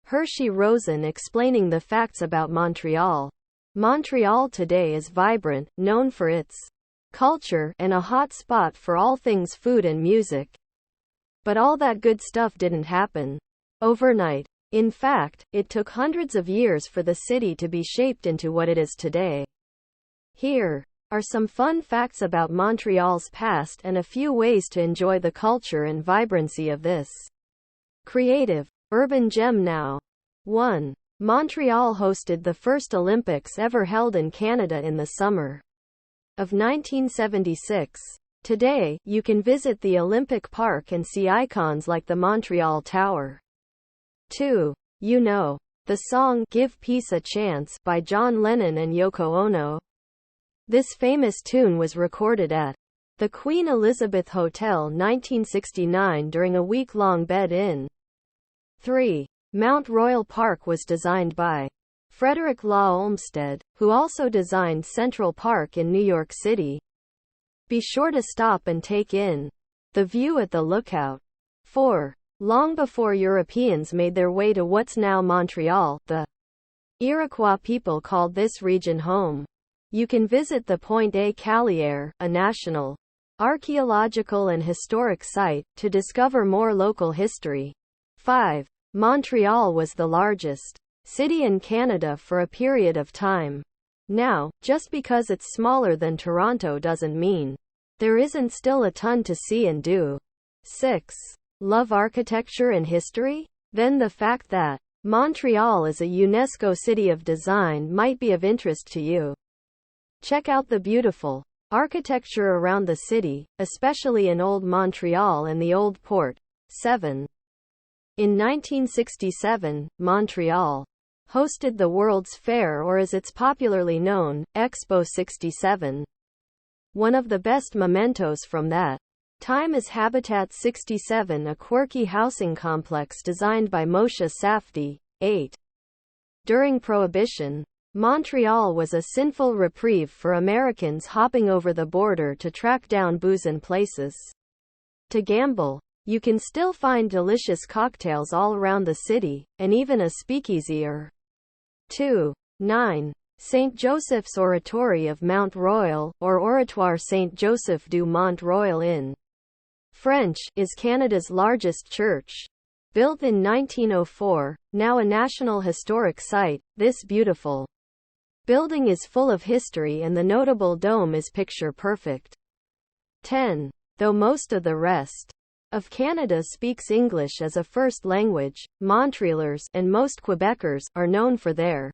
Hershey Rosen explaining the facts about Montreal. Montreal today is vibrant, known for its culture, and a hot spot for all things food and music. But all that good stuff didn't happen overnight. In fact, it took hundreds of years for the city to be shaped into what it is today. Here are some fun facts about Montreal's past and a few ways to enjoy the culture and vibrancy of this creative, urban gem now. 1. Montreal hosted the first Olympics ever held in Canada in the summer of 1976. Today, you can visit the Olympic Park and see icons like the Montreal Tower. 2. You know the song "Give Peace a Chance" by John Lennon and Yoko Ono? This famous tune was recorded at the Queen Elizabeth Hotel 1969 during a week-long bed-in. 3. Mount Royal Park was designed by Frederick Law Olmsted, who also designed Central Park in New York City. Be sure to stop and take in the view at the lookout. 4. Long before Europeans made their way to what's now Montreal, the Iroquois people called this region home. You can visit the Pointe aux Calières, a national archaeological and historic site, to discover more local history. 5. Montreal was the largest city in Canada for a period of time. Now, just because it's smaller than Toronto doesn't mean there isn't still a ton to see and do. 6. Love architecture and history? Then the fact that Montreal is a UNESCO City of Design might be of interest to you. Check out the beautiful architecture around the city, especially in Old Montreal and the Old Port. 7. In 1967, Montreal hosted the World's Fair, or as it's popularly known, Expo 67. One of the best mementos from that time is Habitat 67, a quirky housing complex designed by Moshe Safdie. 8. During Prohibition, Montreal was a sinful reprieve for Americans hopping over the border to track down booze and places to gamble. You can still find delicious cocktails all around the city, and even a speakeasy or two. 9. St. Joseph's Oratory of Mount Royal, or Oratoire Saint Joseph du Mont Royal in French, is Canada's largest church. Built in 1904, now a National Historic Site, this beautiful building is full of history and the notable dome is picture-perfect. 10. Though most of the rest of Canada speaks English as a first language, Montrealers, and most Quebecers, are known for their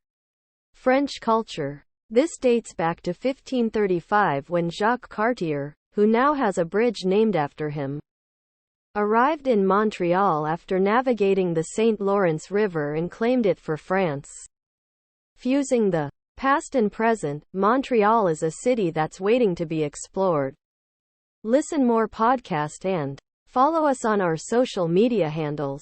French culture. This dates back to 1535 when Jacques Cartier, who now has a bridge named after him, arrived in Montreal after navigating the St. Lawrence River and claimed it for France. Fusing the past and present, Montreal is a city that's waiting to be explored. Listen more podcast and follow us on our social media handles.